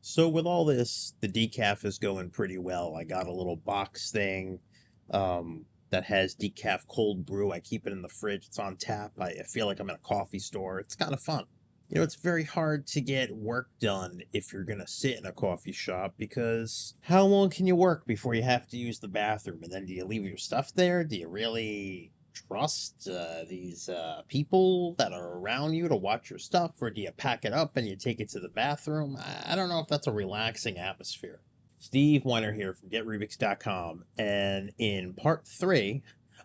So with all this, the decaf is going pretty well. I got a little box thing that has decaf cold brew. I keep it in the fridge. It's on tap. I feel like I'm in a coffee store. It's kind of fun. It's very hard to get work done if you're going to sit in a coffee shop because how long can you work before you have to use the bathroom? And then do you leave your stuff there? Do you really trust these people that are around you to watch your stuff, or do you pack it up and you take it to the bathroom? I don't know if that's a relaxing atmosphere. Steve Weiner here from GetRubix.com, and in part 3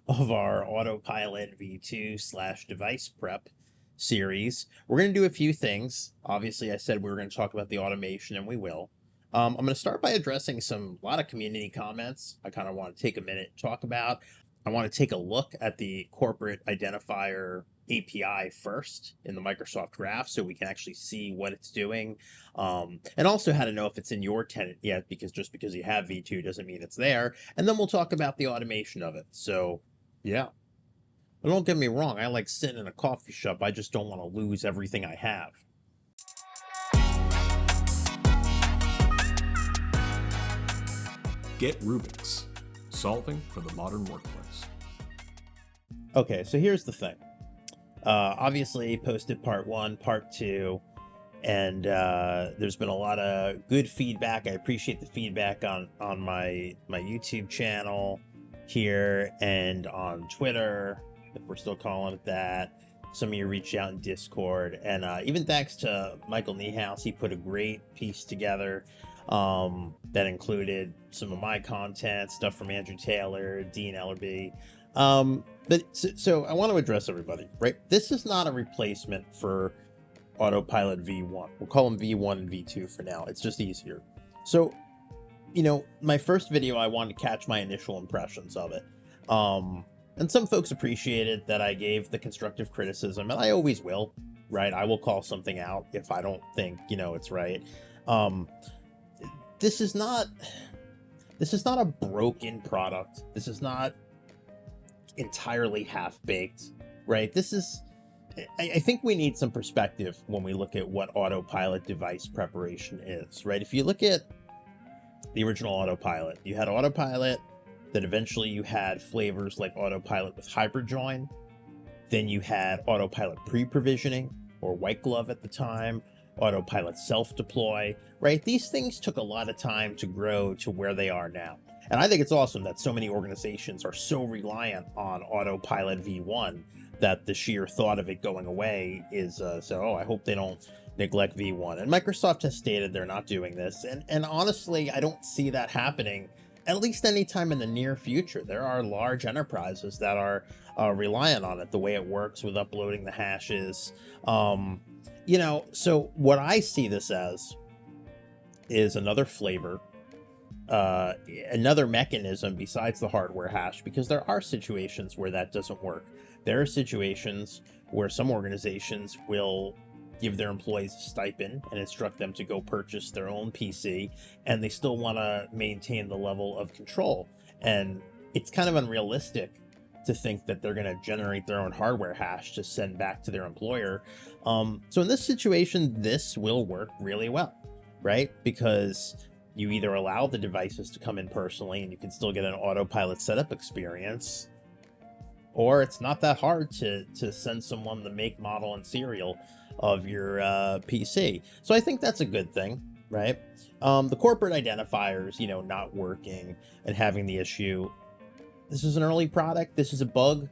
of our Autopilot V2 / device prep series, we're going to do a few things. Obviously, I said we were going to talk about the automation, and we will. I'm going to start by addressing a lot of community comments I kind of want to take a minute to talk about. I want to take a look at the corporate identifier API first in the Microsoft Graph so we can actually see what it's doing, and also how to know if it's in your tenant yet, because just because you have V2 doesn't mean it's there. And then we'll talk about the automation of it. So, yeah. But don't get me wrong, I like sitting in a coffee shop. I just don't want to lose everything I have. Get Rubix, solving for the modern workplace. Okay, so here's the thing. Obviously, posted part 1, part 2, and there's been a lot of good feedback. I appreciate the feedback on my YouTube channel here and on Twitter, if we're still calling it that. Some of you reached out in Discord, and even thanks to Michael Niehaus. He put a great piece together that included some of my content, stuff from Andrew Taylor, Dean Ellerby. So I want to address everybody, right? This is not a replacement for Autopilot V1. We'll call them V1 and V2 for now. It's just easier. So, my first video, I wanted to catch my initial impressions of it. And some folks appreciated that I gave the constructive criticism, and I always will, right? I will call something out if I don't think, it's right. This is not a broken product. This is not entirely half-baked, right? I think we need some perspective when we look at what Autopilot device preparation is, right? If you look at the original Autopilot, you had Autopilot, then eventually you had flavors like Autopilot with HybridJoin, then you had Autopilot pre-provisioning, or White Glove at the time, Autopilot self-deploy, right? These things took a lot of time to grow to where they are now. And I think it's awesome that so many organizations are so reliant on Autopilot V1 that the sheer thought of it going away is, I hope they don't neglect V1. And Microsoft has stated they're not doing this. And honestly, I don't see that happening, at least anytime in the near future. There are large enterprises that are reliant on it, the way it works with uploading the hashes. So what I see this as is another flavor, another mechanism besides the hardware hash, because there are situations where that doesn't work. There are situations where some organizations will give their employees a stipend and instruct them to go purchase their own PC, and they still want to maintain the level of control. And it's kind of unrealistic to think that they're going to generate their own hardware hash to send back to their employer. So in this situation, this will work really well, right? Because you either allow the devices to come in personally and you can still get an Autopilot setup experience, or it's not that hard to send someone the make, model, and serial of your PC. So I think that's a good thing, right? The corporate identifiers, not working and having the issue. This is an early product. This is a bug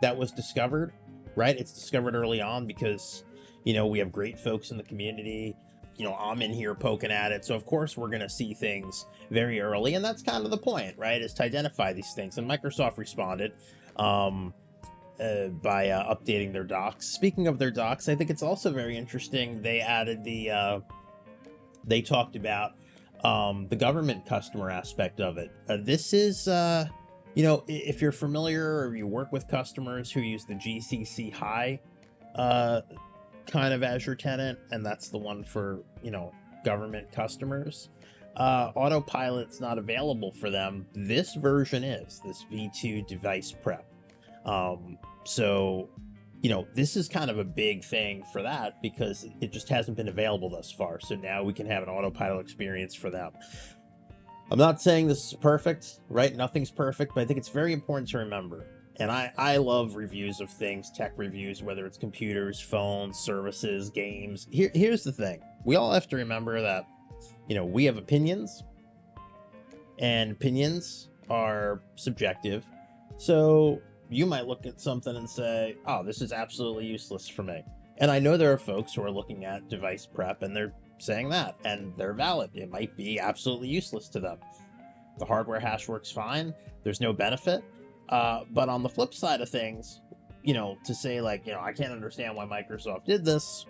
that was discovered, right? It's discovered early on because, we have great folks in the community. I'm in here poking at it. So of course we're going to see things very early. And that's kind of the point, right? Is to identify these things. And Microsoft responded by updating their docs. Speaking of their docs, I think it's also very interesting. They added they talked about the government customer aspect of it. This is, if you're familiar or you work with customers who use the GCC High kind of Azure tenant, and that's the one for, government customers, Autopilot's not available for them. This version is, this V2 device prep. So this is kind of a big thing for that because it just hasn't been available thus far. So now we can have an autopilot experience for them. I'm not saying this is perfect, right? Nothing's perfect, but I think it's very important to remember. And I love reviews of things, tech reviews, whether it's computers, phones, services, games. Here's the thing. We all have to remember that, we have opinions, and opinions are subjective. So you might look at something and say, oh, this is absolutely useless for me. And I know there are folks who are looking at device prep and they're saying that, and they're valid. It might be absolutely useless to them. The hardware hash works fine. There's no benefit. But on the flip side of things, to say like, I can't understand why Microsoft did this.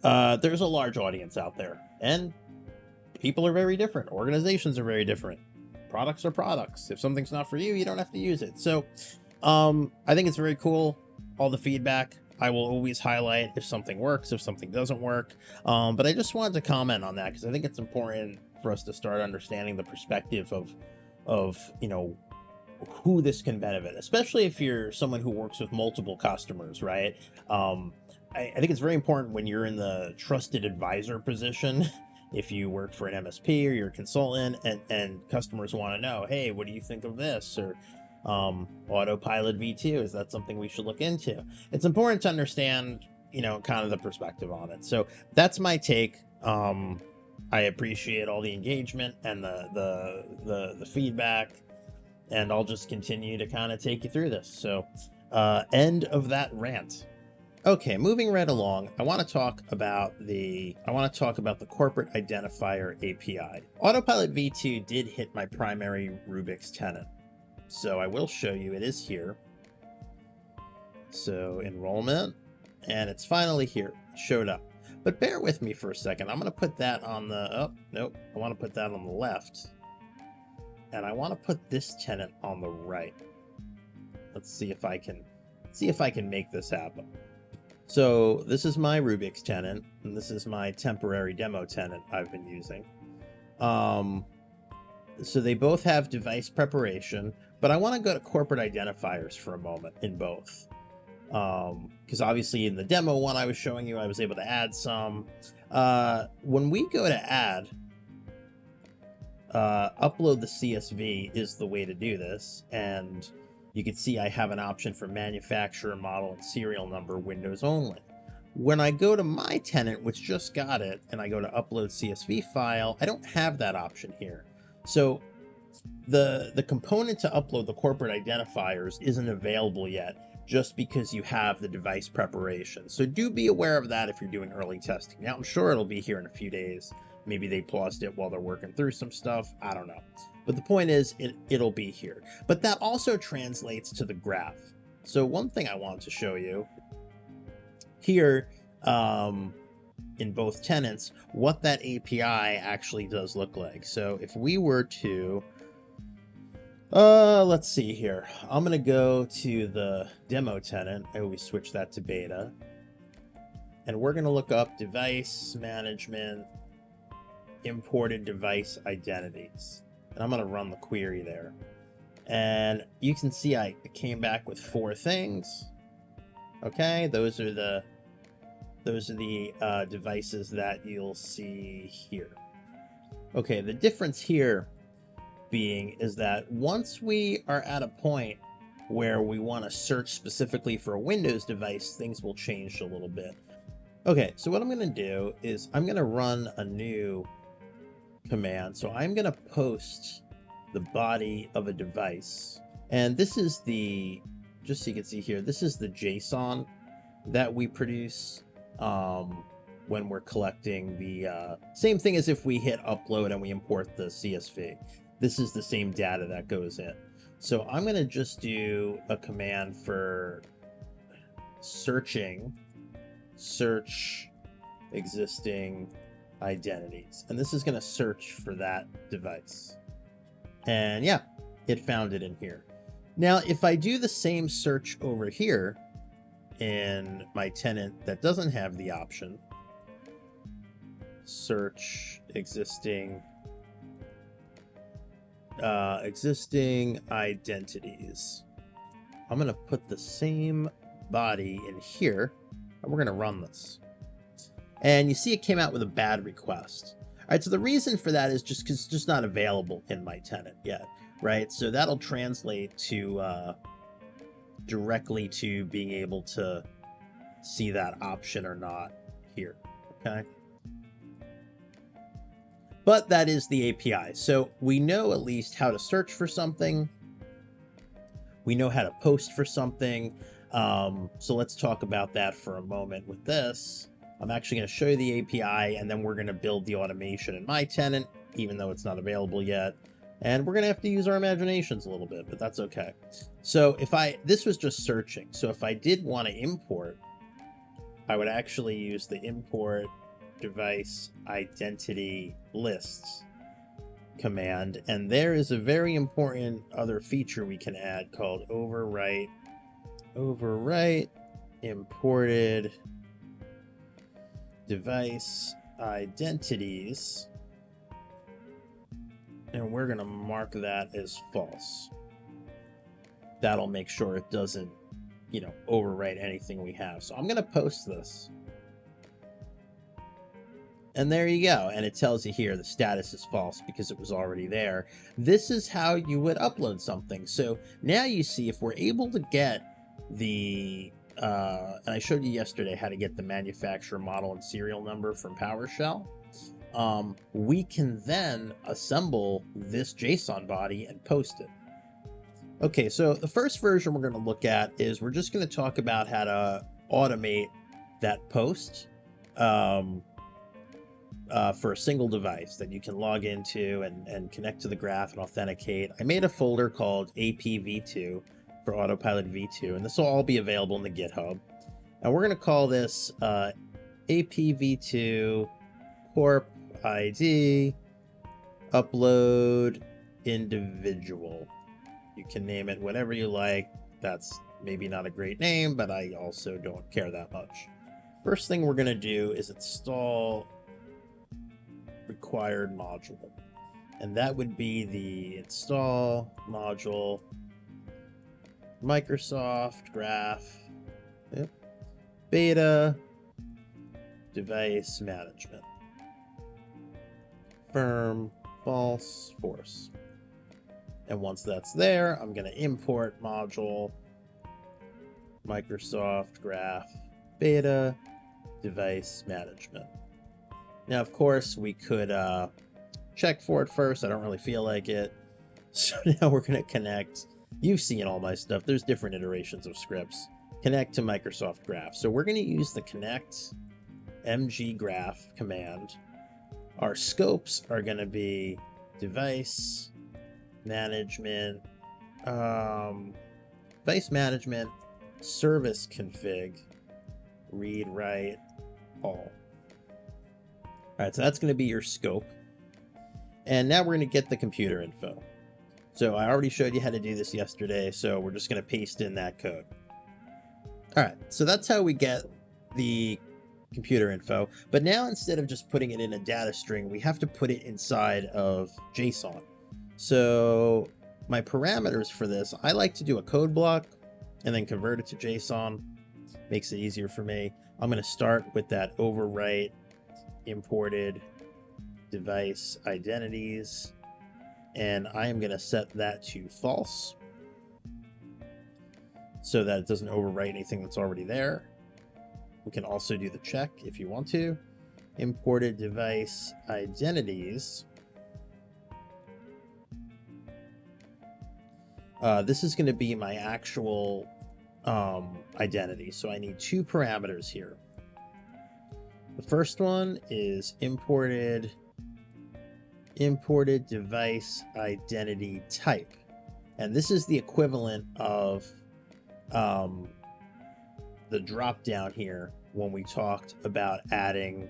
There's a large audience out there, and people are very different. Organizations are very different. Products are products. If something's not for you, you don't have to use it. So I think it's very cool. All the feedback. I will always highlight if something works, if something doesn't work. But I just wanted to comment on that because I think it's important for us to start understanding the perspective of who this can benefit, especially if you're someone who works with multiple customers, right? I think it's very important when you're in the trusted advisor position. If you work for an MSP or you're a consultant and customers want to know, hey, what do you think of this? Or Autopilot V2, is that something we should look into? It's important to understand, kind of the perspective on it. So that's my take. I appreciate all the engagement and the feedback, and I'll just continue to kind of take you through this. So end of that rant. Okay, moving right along, I want to talk about the corporate identifier API. Autopilot V2 did hit my primary Rubix tenant. So I will show you, it is here. So enrollment, and it's finally here, it showed up. But bear with me for a second. I'm going to put that on the, I want to put that on the left. And I want to put this tenant on the right. Let's see if I can make this happen. So this is my Rubix tenant, and this is my temporary demo tenant I've been using. So they both have device preparation, but I want to go to corporate identifiers for a moment in both. Because obviously in the demo one I was showing you, I was able to add some. When we go to add, upload the CSV is the way to do this, and you can see I have an option for manufacturer, model, and serial number, Windows only. When I go to my tenant, which just got it, and I go to upload CSV file, I don't have that option here. So the component to upload the corporate identifiers isn't available yet, just because you have the device preparation. So do be aware of that if you're doing early testing. Now, I'm sure it'll be here in a few days. Maybe they paused it while they're working through some stuff. I don't know. But the point is, it'll be here. But that also translates to the graph. So one thing I want to show you here, in both tenants, what that API actually does look like. So if we were to, let's see here. I'm going to go to the demo tenant. I always switch that to beta. And we're going to look up device management, imported device identities. And I'm going to run the query there. And you can see I came back with 4 things. Okay, those are the devices that you'll see here. Okay, the difference here being is that once we are at a point where we want to search specifically for a Windows device, things will change a little bit. Okay, so what I'm going to do is I'm going to run a new command. So I'm going to post the body of a device. And this is the, just so you can see here, this is the JSON that we produce when we're collecting the same thing as if we hit upload and we import the CSV. This is the same data that goes in. So I'm going to just do a command for search existing identities, and this is going to search for that device. And yeah, it found it in here. Now if I do the same search over here in my tenant that doesn't have the option, search existing identities, I'm going to put the same body in here, and we're going to run this. And you see it came out with a bad request. All right, so the reason for that is just because it's just not available in my tenant yet, right? So that'll translate to directly to being able to see that option or not here, okay? But that is the API. So we know at least how to search for something. We know how to post for something. So let's talk about that for a moment with this. I'm actually going to show you the API, and then we're going to build the automation in my tenant, even though it's not available yet. And we're going to have to use our imaginations a little bit, but that's okay. So this was just searching. So if I did want to import, I would actually use the import device identity lists command. And there is a very important other feature we can add called overwrite imported device identities, and we're going to mark that as false. That'll make sure it doesn't, overwrite anything we have. So I'm going to post this. And there you go. And it tells you here the status is false because it was already there. This is how you would upload something. So now you see if we're able to get the and I showed you yesterday how to get the manufacturer model and serial number from PowerShell. We can then assemble this JSON body and post it. Okay, so the first version we're going to look at is we're just going to talk about how to automate that post for a single device that you can log into and connect to the graph and authenticate. I made a folder called AP-V2 for Autopilot V2, and this will all be available in the GitHub. And we're going to call this AP-V2 Corp ID upload individual. You can name it whatever you like. That's maybe not a great name, but I also don't care that much. First thing we're going to do is install required module, and that would be the install module Microsoft Graph beta device management firm false force. And once that's there, I'm going to import module Microsoft Graph beta device management. Now, of course, we could check for it first. I don't really feel like it. So now we're going to connect. You've seen all my stuff. There's different iterations of scripts. Connect to Microsoft Graph. So we're going to use the connect mggraph command. Our scopes are going to be device management, service config, read, write, all. All right, so that's going to be your scope. And now we're going to get the computer info. So I already showed you how to do this yesterday, so we're just going to paste in that code. All right, so that's how we get the computer info. But now instead of just putting it in a data string, we have to put it inside of JSON. So my parameters for this, I like to do a code block and then convert it to JSON. Makes it easier for me. I'm going to start with that overwrite imported device identities, and I am going to set that to false so that it doesn't overwrite anything that's already there. We can also do the check if you want to. Imported device identities. This is going to be my actual identity, so I need two parameters here. The first one is imported device identity type, and this is the equivalent of the drop down here when we talked about adding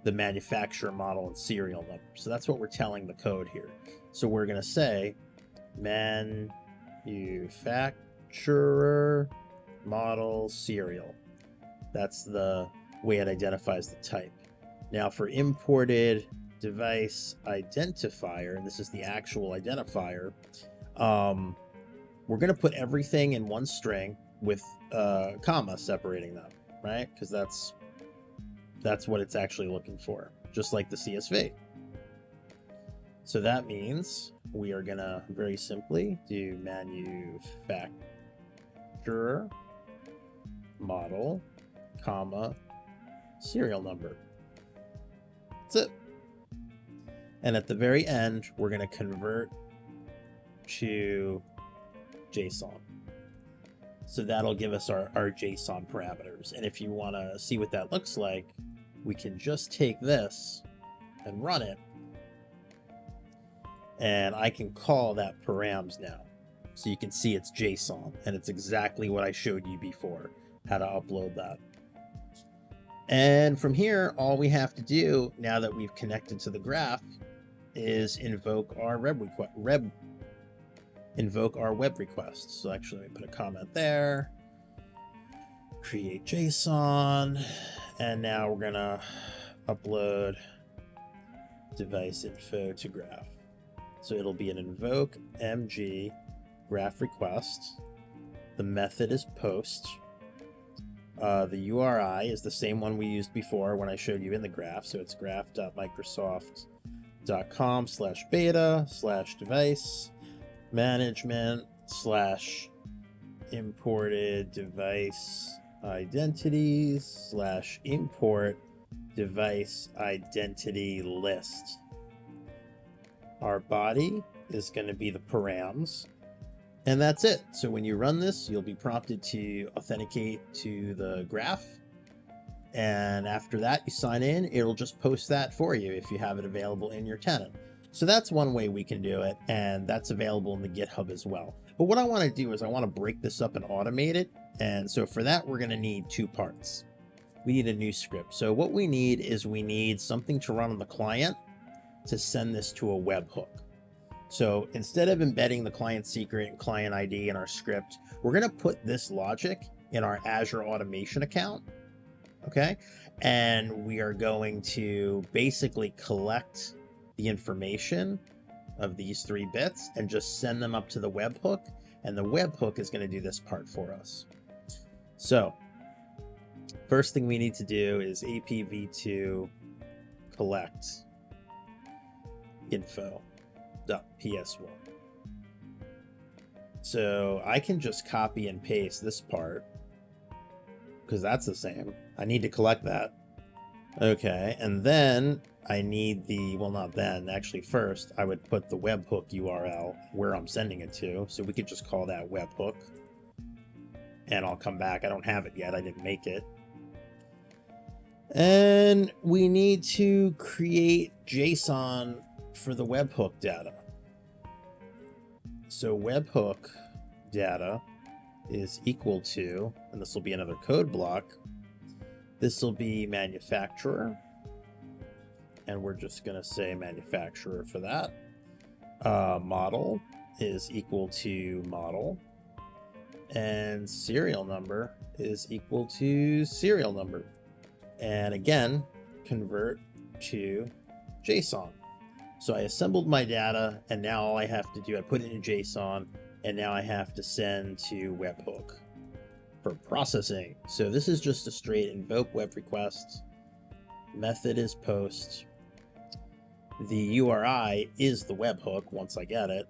the manufacturer model and serial number. So that's what we're telling the code here. So we're going to say manufacturer model serial. That's the way it identifies the type. Now for imported device identifier, and this is the actual identifier, we're going to put everything in one string, with a comma separating them, right? Because that's what it's actually looking for, just like the CSV. So that means we are gonna very simply do manufacturer model, comma, serial number. That's it. And at the very end, we're gonna convert to JSON. So that'll give us our JSON parameters. And if you want to see what that looks like, we can just take this and run it. And I can call that params now. So you can see it's JSON, and it's exactly what I showed you before, how to upload that. And from here, all we have to do, now that we've connected to the graph, is invoke our web request. So actually, let me put a comment there. Create JSON, and now we're gonna upload device info to graph. So it'll be an invoke mg graph request. The method is post. The URI is the same one we used before when I showed you in the graph. So it's graph.microsoft.com/beta/device management / imported device identities / import device identity list. Our body is going to be the params, and that's it. So when you run this, you'll be prompted to authenticate to the graph, and after that you sign in. It'll just post that for you if you have it available in your tenant. So that's one way we can do it, and that's available in the GitHub as well. But what I want to do is I want to break this up and automate it, and so for that we're going to need two parts. We need a new script. So what we need is we need something to run on the client to send this to a webhook. So instead of embedding the client secret and client ID in our script, we're going to put this logic in our Azure automation account. Okay, and we are going to basically collect the information of these 3 bits and just send them up to the webhook, and the webhook is going to do this part for us. So first thing we need to do is APv2 collect info.ps1. So I can just copy and paste this part because that's the same. I need to collect that. Okay, and then I need the, well, not then, actually first I would put the webhook URL where I'm sending it to. So we could just call that webhook, and I'll come back. I don't have it yet, I didn't make it. And we need to create JSON for the webhook data. So webhook data is equal to, and this will be another code block, this will be manufacturer, and we're just going to say manufacturer for that. Model is equal to model, and serial number is equal to serial number. And again, convert to JSON. So I assembled my data, and now all I have to do, I put it in JSON, and now I have to send to webhook for processing. So this is just a straight invoke web request. Method is post. The URI is the webhook once I get it.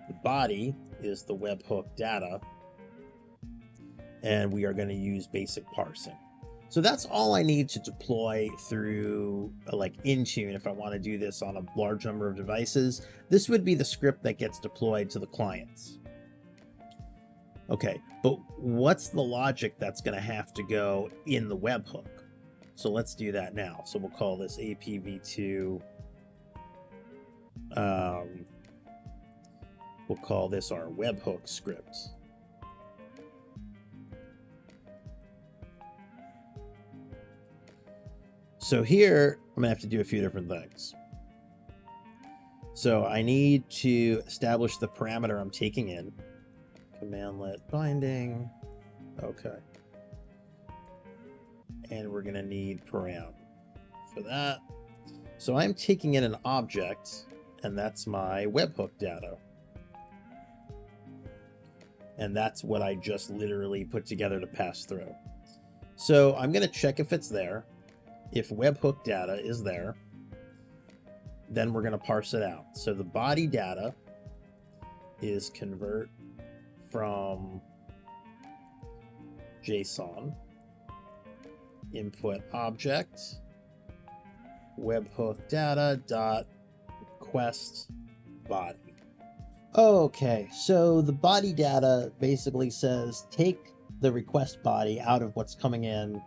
The body is the webhook data. And we are going to use basic parsing. So that's all I need to deploy through like Intune if I want to do this on a large number of devices. This would be the script that gets deployed to the clients. Okay, but what's the logic that's going to have to go in the webhook? So let's do that now. So we'll call this APv2. We'll call this our webhook script. So here, I'm gonna have to do a few different things. So I need to establish the parameter I'm taking in. Commandlet binding. Okay. And we're gonna need param for that. So I'm taking in an object, and that's my webhook data. And that's what I just literally put together to pass through. So I'm going to check if it's there. If webhook data is there, then we're going to parse it out. So the body data is convert from JSON, input object, webhook data dot quest body. Okay, so the body data basically says take the request body out of what's coming in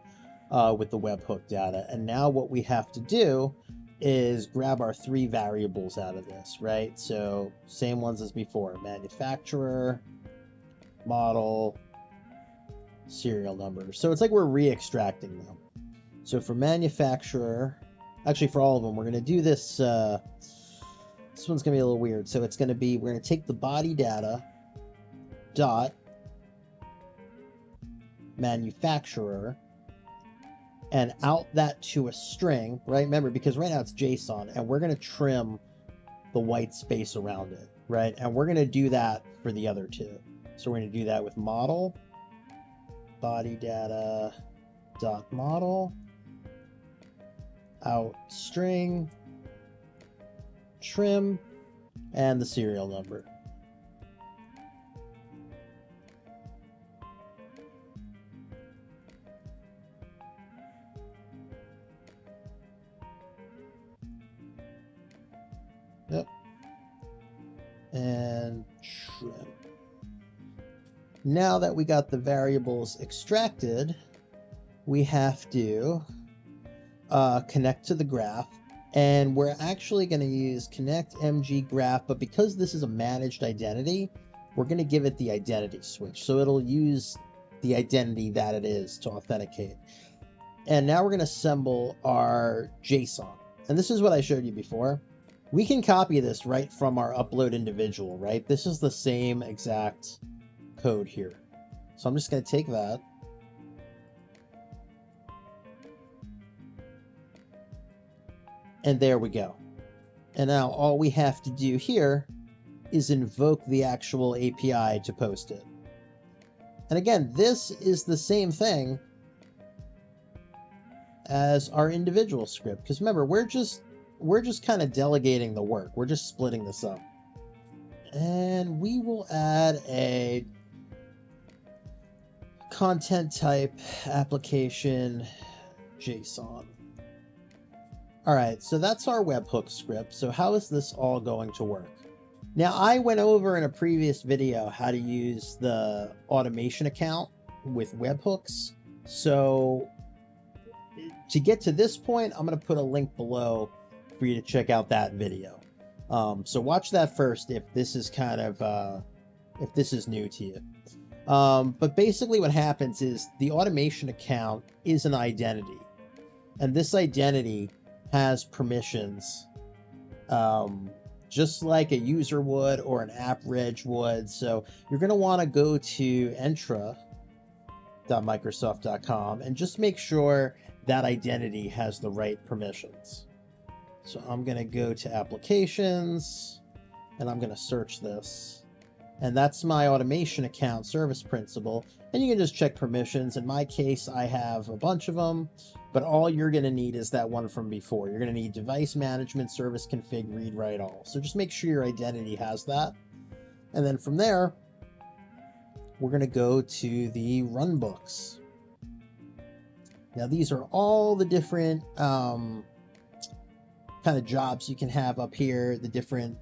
with the webhook data. And now what we have to do is grab our 3 variables out of this, right? So same ones as before, manufacturer, model, serial number. So it's like we're re-extracting them. So for manufacturer, actually for all of them, we're going to do this. This one's going to be a little weird. So it's going to be, we're going to take the body data dot manufacturer and out that to a string, right? Remember, because right now it's JSON, and we're going to trim the white space around it, right? And we're going to do that for the other 2. So we're going to do that with model, body data dot model, out string, trim, and the serial number. Yep. And trim. Now that we got the variables extracted, we have to connect to the graph. And we're actually going to use connect mg graph, but because this is a managed identity, we're going to give it the identity switch. So it'll use the identity that it is to authenticate. And now we're going to assemble our JSON. And this is what I showed you before. We can copy this right from our upload individual, right? This is the same exact code here. So I'm just going to take that. And there we go. And now all we have to do here is invoke the actual API to post it. And again, this is the same thing as our individual script. Because remember, we're just kind of delegating the work. We're just splitting this up. And we will add a content type application JSON. All right, so that's our webhook script. So how is this all going to work? Now, I went over in a previous video how to use the automation account with webhooks. So to get to this point, I'm going to put a link below for you to check out that video. So watch that first if this is kind of, if this is new to you. But basically what happens is the automation account is an identity. And this identity has permissions, just like a user would or an app reg would. So you're going to want to go to entra.microsoft.com and just make sure that identity has the right permissions. So I'm going to go to applications and I'm going to search this. And that's my automation account service principal. And you can just check permissions. In my case, I have a bunch of them, but all you're going to need is that one from before. You're going to need device management, service config, read, write, all. So just make sure your identity has that. And then from there, we're going to go to the runbooks. Now, these are all the different kind of jobs you can have up here, the different,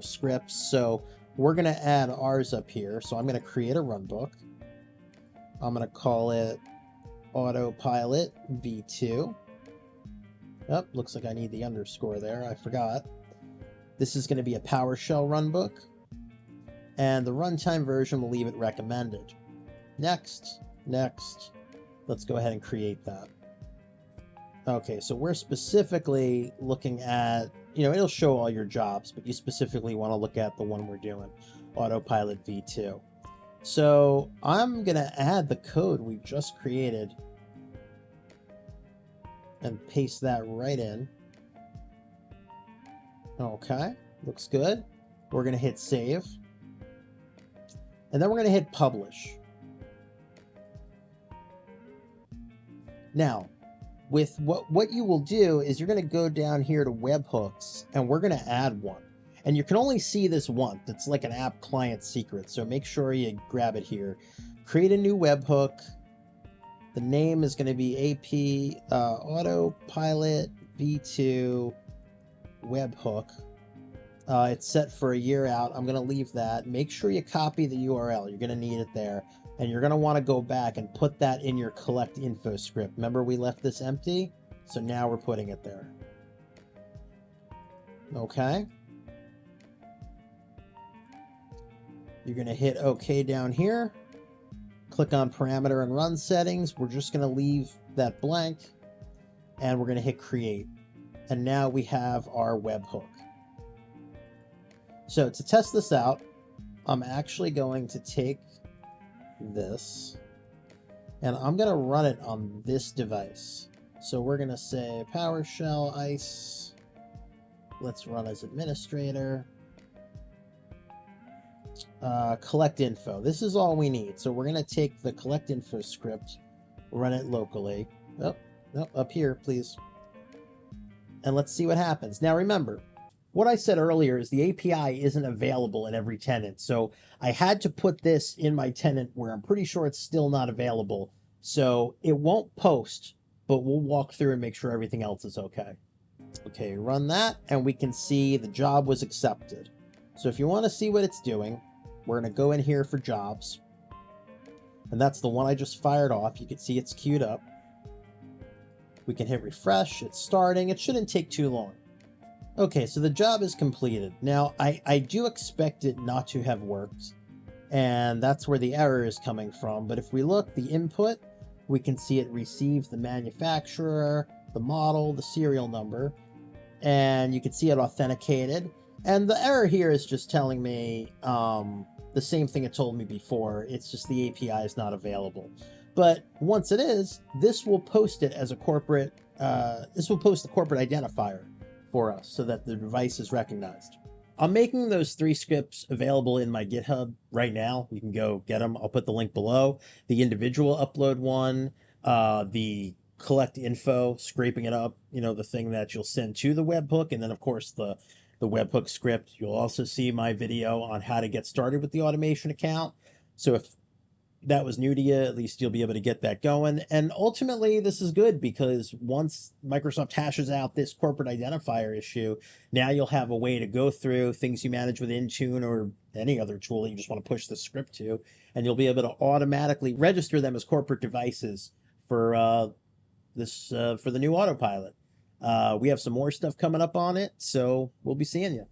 scripts. So we're going to add ours up here. So I'm going to create a runbook. I'm going to call it Autopilot V2. Oh, looks like I need the underscore there. I forgot. This is going to be a PowerShell runbook. And the runtime version will leave it recommended. Next. Let's go ahead and create that. Okay, so we're specifically looking at, it'll show all your jobs, but you specifically want to look at the one we're doing, Autopilot V2. So I'm going to add the code we just created and paste that right in. Okay, looks good. We're going to hit save. And then we're going to hit publish. Now, with what you will do is you're going to go down here to webhooks, and we're going to add one. And you can only see this once. It's like an app client secret, so make sure you grab it here. Create a new webhook. The name is going to be AP Autopilot V2 webhook. It's set for a year out. I'm going to leave that. Make sure you copy the URL. You're going to need it there. And you're going to want to go back and put that in your collect info script. Remember we left this empty? So now we're putting it there. Okay. You're going to hit OK down here. Click on parameter and run settings. We're just going to leave that blank. And we're going to hit create. And now we have our webhook. So to test this out, I'm actually going to take this and I'm going to run it on this device. So we're going to say PowerShell ICE. Let's run as administrator. Collect info. This is all we need. So we're going to take the collect info script, run it locally. Oh, no, up here, please. And let's see what happens. Now remember, what I said earlier is the API isn't available in every tenant. So I had to put this in my tenant where I'm pretty sure it's still not available. So it won't post, but we'll walk through and make sure everything else is okay. Okay, run that, and we can see the job was accepted. So if you want to see what it's doing, we're going to go in here for jobs. And that's the one I just fired off. You can see it's queued up. We can hit refresh. It's starting. It shouldn't take too long. Okay, so the job is completed. Now, I do expect it not to have worked, and that's where the error is coming from. But if we look, the input, we can see it receives the manufacturer, the model, the serial number, and you can see it authenticated. And the error here is just telling me the same thing it told me before. It's just the API is not available. But once it is, this will post it as a corporate, this will post the corporate identifier for us so that the device is recognized. I'm making those 3 scripts available in my GitHub right now. You can go get them. I'll put the link below. The individual upload one, the collect info, scraping it up, you know, the thing that you'll send to the webhook, and then of course the webhook script. You'll also see my video on how to get started with the automation account. So if that was new to you, at least you'll be able to get that going. And ultimately, this is good because once Microsoft hashes out this corporate identifier issue, now you'll have a way to go through things you manage with Intune or any other tool that you just want to push the script to, and you'll be able to automatically register them as corporate devices for for the new Autopilot. We have some more stuff coming up on it, so we'll be seeing you.